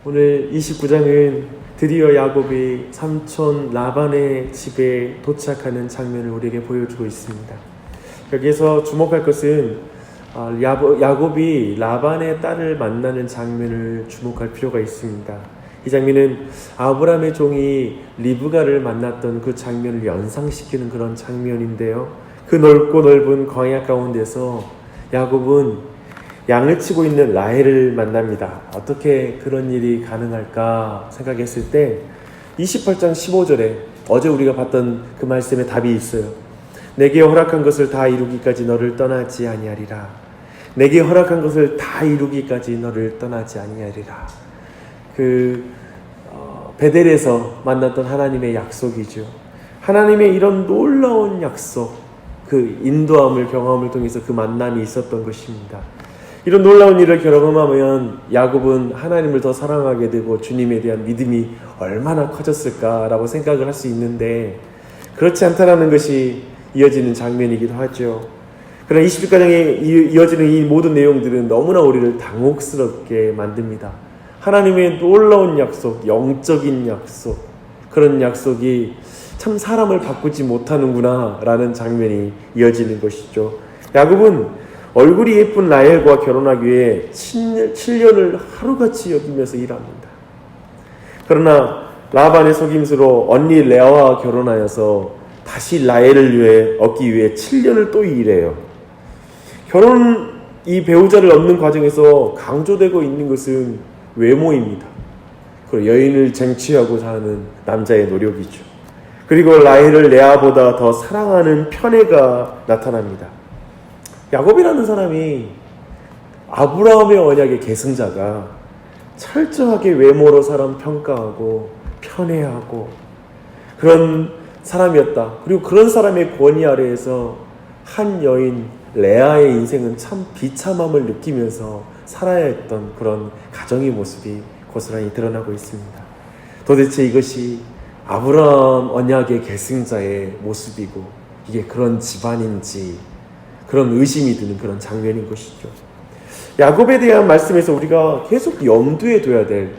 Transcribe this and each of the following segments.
오늘 29장은 드디어 야곱이 삼촌 라반의 집에 도착하는 장면을 우리에게 보여주고 있습니다. 여기에서 주목할 것은 야곱이 라반의 딸을 만나는 장면을 주목할 필요가 있습니다. 이 장면은 아브라함의 종이 리브가를 만났던 그 장면을 연상시키는 그런 장면인데요. 그 넓고 넓은 광야 가운데서 야곱은 양을 치고 있는 라헬을 만납니다. 어떻게 그런 일이 가능할까 생각했을 때 28장 15절에 어제 우리가 봤던 그 말씀에 답이 있어요. 내게 허락한 것을 다 이루기까지 너를 떠나지 아니하리라. 내게 허락한 것을 다 이루기까지 너를 떠나지 아니하리라. 베델에서 만났던 하나님의 약속이죠. 하나님의 이런 놀라운 약속, 그 인도함을 경험을 통해서 그 만남이 있었던 것입니다. 이런 놀라운 일을 경험하면 야곱은 하나님을 더 사랑하게 되고 주님에 대한 믿음이 얼마나 커졌을까라고 생각을 할 수 있는데 그렇지 않다라는 것이 이어지는 장면이기도 하죠. 그러나 26장에 이어지는 이 모든 내용들은 너무나 우리를 당혹스럽게 만듭니다. 하나님의 놀라운 약속, 영적인 약속, 그런 약속이 참 사람을 바꾸지 못하는구나 라는 장면이 이어지는 것이죠. 야곱은 얼굴이 예쁜 라헬과 결혼하기 위해 7년을 하루같이 여기면서 일합니다. 그러나 라반의 속임수로 언니 레아와 결혼하여서 다시 라헬을 얻기 위해 7년을 또 일해요. 이 배우자를 얻는 과정에서 강조되고 있는 것은 외모입니다. 그리고 여인을 쟁취하고자 하는 남자의 노력이죠. 그리고 라헬을 레아보다 더 사랑하는 편애가 나타납니다. 야곱이라는 사람이 아브라함의 언약의 계승자가 철저하게 외모로 사람 평가하고 편애하고 그런 사람이었다. 그리고 그런 사람의 권위 아래에서 한 여인 레아의 인생은 참 비참함을 느끼면서 살아야 했던 그런 가정의 모습이 고스란히 드러나고 있습니다. 도대체 이것이 아브라함 언약의 계승자의 모습이고 이게 그런 집안인지 그런 의심이 드는 그런 장면인 것이죠. 야곱에 대한 말씀에서 우리가 계속 염두에 둬야 될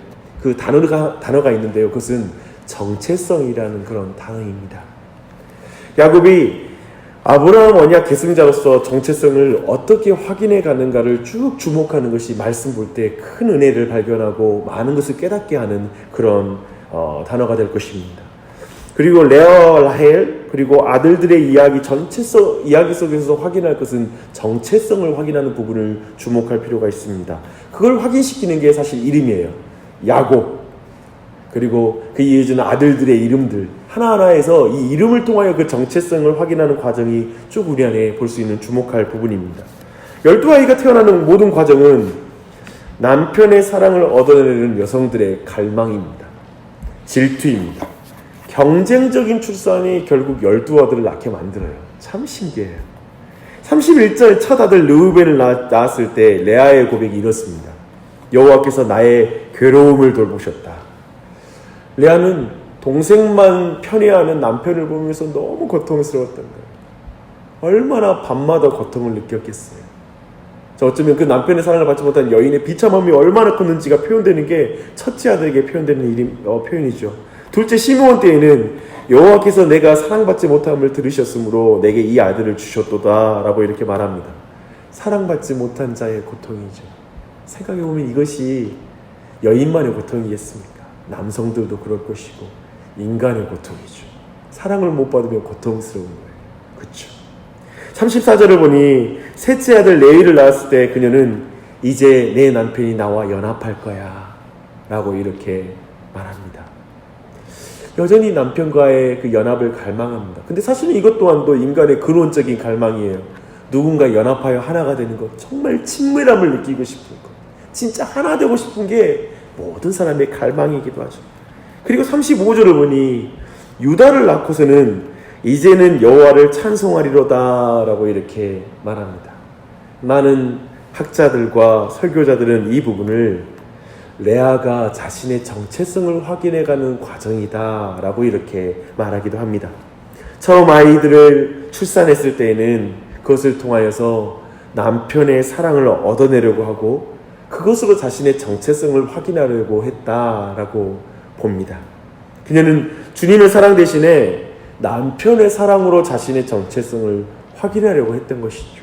그 단어가 있는데요. 그것은 정체성이라는 그런 단어입니다. 야곱이 아브라함 언약 계승자로서 정체성을 어떻게 확인해 가는가를 쭉 주목하는 것이 말씀 볼 때 큰 은혜를 발견하고 많은 것을 깨닫게 하는 그런 단어가 될 것입니다. 그리고 레아와 라헬 그리고 아들들의 이야기 속에서 확인할 것은 정체성을 확인하는 부분을 주목할 필요가 있습니다. 그걸 확인시키는 게 사실 이름이에요. 야곱 그리고 그 이어지는 아들들의 이름들 하나하나에서 이 이름을 통하여 그 정체성을 확인하는 과정이 쭉 우리 안에 볼 수 있는 주목할 부분입니다. 12아이가 태어나는 모든 과정은 남편의 사랑을 얻어내는 여성들의 갈망입니다. 질투입니다. 경쟁적인 출산이 결국 12아들을 낳게 만들어요. 참 신기해요. 31절 첫 아들 르우벤을 낳았을 때 레아의 고백이 이렇습니다. 여호와께서 나의 괴로움을 돌보셨다. 레아는 동생만 편애하는 남편을 보면서 너무 고통스러웠던 거예요. 얼마나 밤마다 고통을 느꼈겠어요. 어쩌면 그 남편의 사랑을 받지 못한 여인의 비참함이 얼마나 컸는지가 표현되는 게 첫째 아들에게 표현되는 표현이죠. 둘째 시므온 때에는 여호와께서 내가 사랑받지 못함을 들으셨으므로 내게 이 아들을 주셨도다 라고 이렇게 말합니다. 사랑받지 못한 자의 고통이죠. 생각해보면 이것이 여인만의 고통이겠습니까? 남성들도 그럴 것이고 인간의 고통이죠. 사랑을 못 받으면 고통스러운 거예요. 그렇죠? 34절을 보니 셋째 아들 레위를 낳았을 때 그녀는 이제 내 남편이 나와 연합할 거야 라고 이렇게 말합니다. 여전히 남편과의 그 연합을 갈망합니다. 근데 사실은 이것 또한도 인간의 근원적인 갈망이에요. 누군가 연합하여 하나가 되는 것, 정말 친밀함을 느끼고 싶은 것, 진짜 하나 되고 싶은 게 모든 사람의 갈망이기도 하죠. 그리고 35절을 보니 유다를 낳고서는 이제는 여호와를 찬송하리로다 라고 이렇게 말합니다. 많은 학자들과 설교자들은 이 부분을 레아가 자신의 정체성을 확인해가는 과정이다 라고 이렇게 말하기도 합니다. 처음 아이들을 출산했을 때에는 그것을 통하여서 남편의 사랑을 얻어내려고 하고 그것으로 자신의 정체성을 확인하려고 했다라고 봅니다. 그녀는 주님의 사랑 대신에 남편의 사랑으로 자신의 정체성을 확인하려고 했던 것이죠.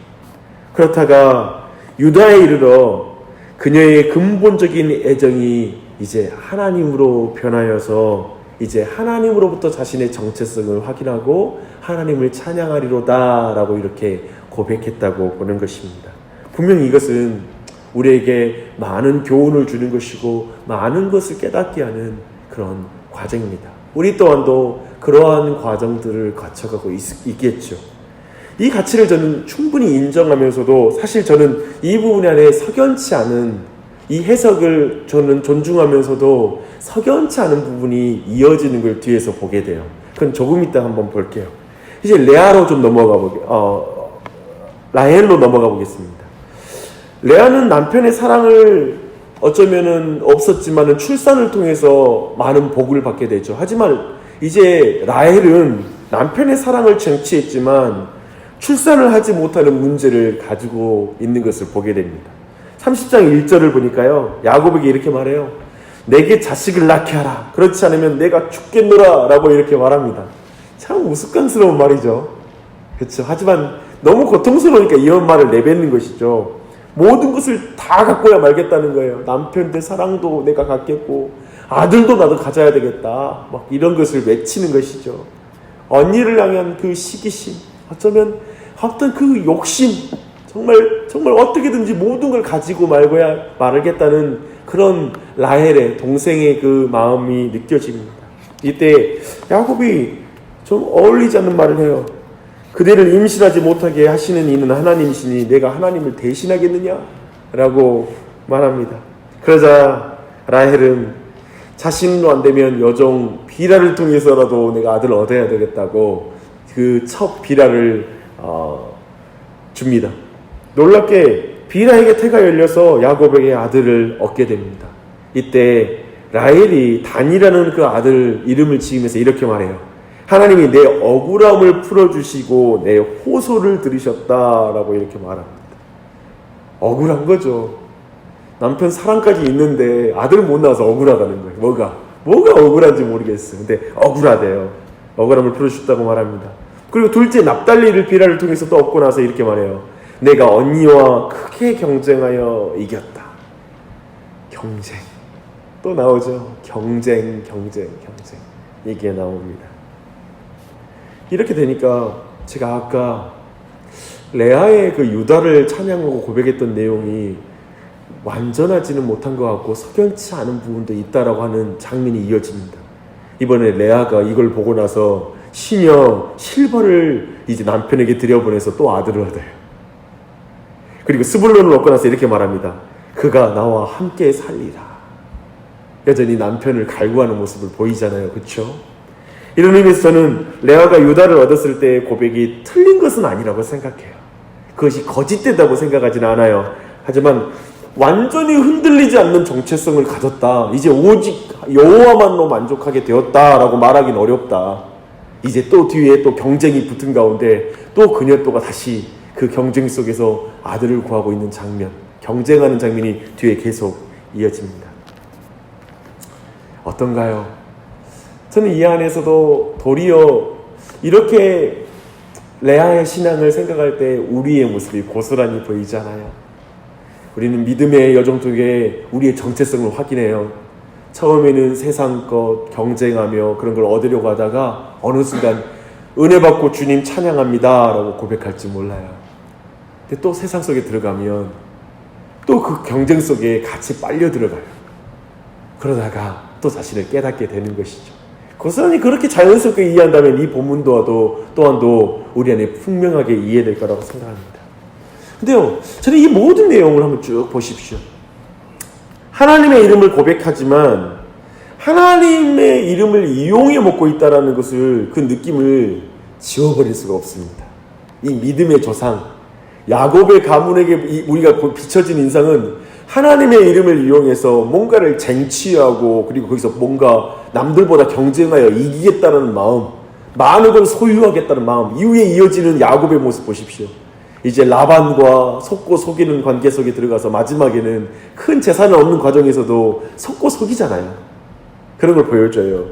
그렇다가 유다에 이르러 그녀의 근본적인 애정이 이제 하나님으로 변하여서 이제 하나님으로부터 자신의 정체성을 확인하고 하나님을 찬양하리로다 라고 이렇게 고백했다고 보는 것입니다. 분명히 이것은 우리에게 많은 교훈을 주는 것이고 많은 것을 깨닫게 하는 그런 과정입니다. 우리 또한도 그러한 과정들을 거쳐가고 있겠죠. 이 가치를 저는 충분히 인정하면서도 사실 저는 이 부분 안에 석연치 않은 이 해석을 저는 존중하면서도 석연치 않은 부분이 이어지는 걸 뒤에서 보게 돼요. 그건 조금 이따 한번 볼게요. 이제 레아로 좀 라헬로 넘어가 보겠습니다. 레아는 남편의 사랑을 어쩌면은 없었지만은 출산을 통해서 많은 복을 받게 되죠. 하지만 이제 라헬은 남편의 사랑을 쟁취했지만 출산을 하지 못하는 문제를 가지고 있는 것을 보게 됩니다. 30장 1절을 보니까요, 야곱에게 이렇게 말해요. 내게 자식을 낳게 하라. 그렇지 않으면 내가 죽겠노라 라고 이렇게 말합니다. 참 우스꽝스러운 말이죠. 그렇죠. 하지만 너무 고통스러우니까 이런 말을 내뱉는 것이죠. 모든 것을 다 갖고야 말겠다는 거예요. 남편의 사랑도 내가 갖겠고 아들도 나도 가져야 되겠다. 막 이런 것을 외치는 것이죠. 언니를 향한 그 시기심, 어쩌면 어떤 그 욕심, 정말 어떻게든지 모든 걸 가지고 말겠다는 그런 라헬의 동생의 그 마음이 느껴집니다. 이때 야곱이 좀 어울리지 않는 말을 해요. 그대를 임신하지 못하게 하시는 이는 하나님이시니 내가 하나님을 대신하겠느냐? 라고 말합니다. 그러자 라헬은 자신도 안 되면 여종 비라를 통해서라도 내가 아들을 얻어야 되겠다고 그 첫 비라를 줍니다. 놀랍게 비라에게 태가 열려서 야곱에게 아들을 얻게 됩니다. 이때 라헬이 단이라는 그 아들 이름을 지으면서 이렇게 말해요. 하나님이 내 억울함을 풀어주시고 내 호소를 들으셨다라고 이렇게 말합니다. 억울한 거죠. 남편 사랑까지 있는데 아들 못 낳아서 억울하다는 거예요. 뭐가 억울한지 모르겠어요. 근데 억울하대요. 억울함을 풀어주셨다고 말합니다. 그리고 둘째 납달리를 비라를 통해서 또 얻고 나서 이렇게 말해요. 내가 언니와 크게 경쟁하여 이겼다. 경쟁. 또 나오죠. 경쟁. 이게 나옵니다. 이렇게 되니까 제가 아까 레아의 그 유다를 찬양하고 고백했던 내용이 완전하지는 못한 것 같고 석연치 않은 부분도 있다라고 하는 장면이 이어집니다. 이번에 레아가 이걸 보고 나서 시녀 실버를 이제 남편에게 들여보내서 또 아들을 얻어요. 그리고 스불론을 얻고 나서 이렇게 말합니다. 그가 나와 함께 살리라. 여전히 남편을 갈구하는 모습을 보이잖아요. 그렇죠? 이런 의미에서 저는 레아가 유다를 얻었을 때의 고백이 틀린 것은 아니라고 생각해요. 그것이 거짓되다고 생각하지는 않아요. 하지만 완전히 흔들리지 않는 정체성을 가졌다. 이제 오직 여호와만로 만족하게 되었다라고 말하기는 어렵다. 이제 또 뒤에 또 경쟁이 붙은 가운데 또 그녀 또가 다시 그 경쟁 속에서 아들을 구하고 있는 장면, 경쟁하는 장면이 뒤에 계속 이어집니다. 어떤가요? 저는 이 안에서도 도리어 이렇게 레아의 신앙을 생각할 때 우리의 모습이 고스란히 보이잖아요. 우리는 믿음의 여정 속에 우리의 정체성을 확인해요. 처음에는 세상 것 경쟁하며 그런 걸 얻으려고 하다가 어느 순간 은혜 받고 주님 찬양합니다 라고 고백할지 몰라요. 근데 또 세상 속에 들어가면 또 그 경쟁 속에 같이 빨려 들어가요. 그러다가 또 자신을 깨닫게 되는 것이죠. 고스란히 그렇게 자연스럽게 이해한다면 이 본문도 또한도 우리 안에 분명하게 이해될 거라고 생각합니다. 근데요, 저는 이 모든 내용을 한번 쭉 보십시오. 하나님의 이름을 고백하지만 하나님의 이름을 이용해 먹고 있다는 것을, 그 느낌을 지워버릴 수가 없습니다. 이 믿음의 조상 야곱의 가문에게 우리가 비춰진 인상은 하나님의 이름을 이용해서 뭔가를 쟁취하고 그리고 거기서 뭔가 남들보다 경쟁하여 이기겠다는 마음, 많은 걸 소유하겠다는 마음, 이후에 이어지는 야곱의 모습 보십시오. 이제 라반과 속고 속이는 관계 속에 들어가서 마지막에는 큰 재산을 얻는 과정에서도 속고 속이잖아요. 그런 걸 보여줘요.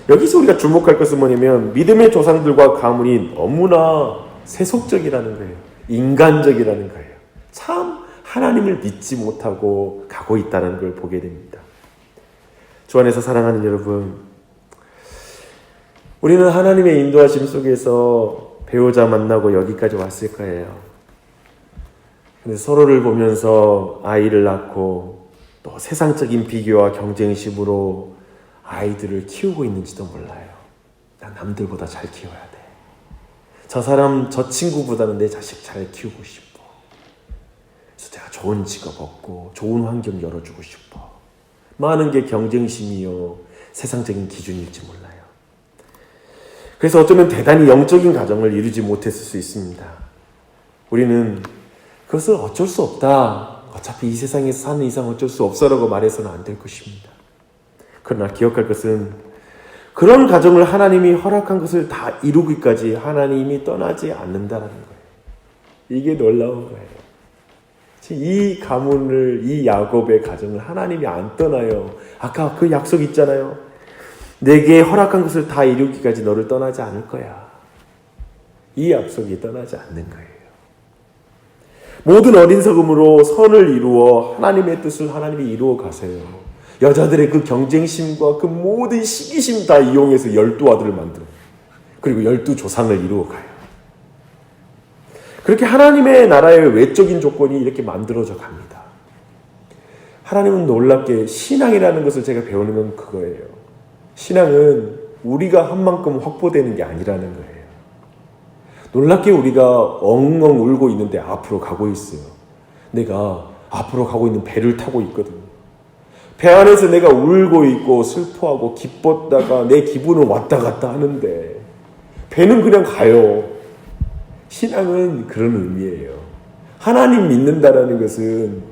여기서 우리가 주목할 것은 뭐냐면 믿음의 조상들과 가문이 너무나 세속적이라는 거예요. 인간적이라는 거예요. 참 하나님을 믿지 못하고 가고 있다는 걸 보게 됩니다. 주 안에서 사랑하는 여러분, 우리는 하나님의 인도하심 속에서 배우자 만나고 여기까지 왔을 거예요. 근데 서로를 보면서 아이를 낳고 또 세상적인 비교와 경쟁심으로 아이들을 키우고 있는지도 몰라요. 난 남들보다 잘 키워야 돼. 저 사람, 저 친구보다는 내 자식 잘 키우고 싶어. 그래서 내가 좋은 직업 얻고 좋은 환경 열어주고 싶어. 많은 게 경쟁심이요, 세상적인 기준일지 몰라요. 그래서 어쩌면 대단히 영적인 가정을 이루지 못했을 수 있습니다. 우리는 그것을 어쩔 수 없다, 어차피 이 세상에서 사는 이상 어쩔 수 없어라고 말해서는 안 될 것입니다. 그러나 기억할 것은 그런 가정을 하나님이 허락한 것을 다 이루기까지 하나님이 떠나지 않는다라는 거예요. 이게 놀라운 거예요. 이 가문을, 이 야곱의 가정을 하나님이 안 떠나요. 아까 그 약속 있잖아요. 내게 허락한 것을 다 이루기까지 너를 떠나지 않을 거야. 이 약속이 떠나지 않는 거예요. 모든 어린석음으로 선을 이루어 하나님의 뜻을 하나님이 이루어 가세요. 여자들의 그 경쟁심과 그 모든 시기심 다 이용해서 12아들을 만들어. 그리고 12조상을 이루어 가요. 그렇게 하나님의 나라의 외적인 조건이 이렇게 만들어져 갑니다. 하나님은 놀랍게 신앙이라는 것을 제가 배우는 건 그거예요. 신앙은 우리가 한 만큼 확보되는 게 아니라는 거예요. 놀랍게 우리가 엉엉 울고 있는데 앞으로 가고 있어요. 내가 앞으로 가고 있는 배를 타고 있거든요. 배 안에서 내가 울고 있고 슬퍼하고 기뻤다가 내 기분은 왔다 갔다 하는데 배는 그냥 가요. 신앙은 그런 의미예요. 하나님 믿는다라는 것은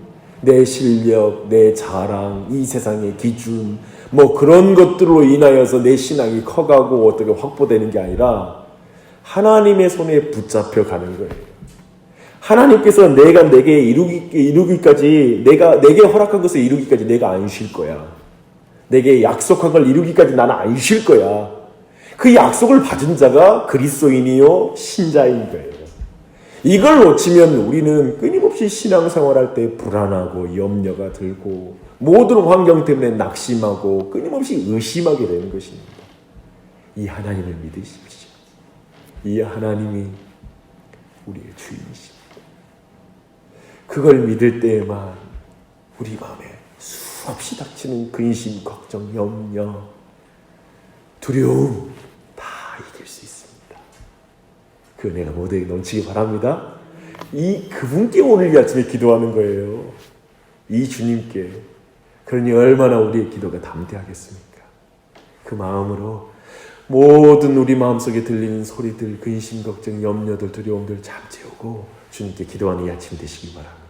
내 실력, 내 자랑, 이 세상의 기준, 뭐 그런 것들로 인하여서 내 신앙이 커가고 어떻게 확보되는 게 아니라 하나님의 손에 붙잡혀 가는 거예요. 하나님께서 내가 내게 이루기까지, 내게 허락한 것을 이루기까지 내가 안 쉴 거야. 내게 약속한 걸 이루기까지 나는 안 쉴 거야. 그 약속을 받은 자가 그리스도인이요 신자인 거예요. 이걸 놓치면 우리는 끊임없이 신앙생활할 때 불안하고 염려가 들고 모든 환경 때문에 낙심하고 끊임없이 의심하게 되는 것입니다. 이 하나님을 믿으십시오. 이 하나님이 우리의 주인이십니다. 그걸 믿을 때에만 우리 마음에 수없이 닥치는 근심, 걱정, 염려, 두려움 다 이길 수 있습니다. 그 은혜가 모두에게 넘치기 바랍니다. 이 그분께 오늘 이 아침에 기도하는 거예요. 이 주님께. 그러니 얼마나 우리의 기도가 담대하겠습니까? 그 마음으로 모든 우리 마음속에 들리는 소리들, 근심, 걱정, 염려들, 두려움들 잠재우고 주님께 기도하는 이 아침 되시기 바랍니다.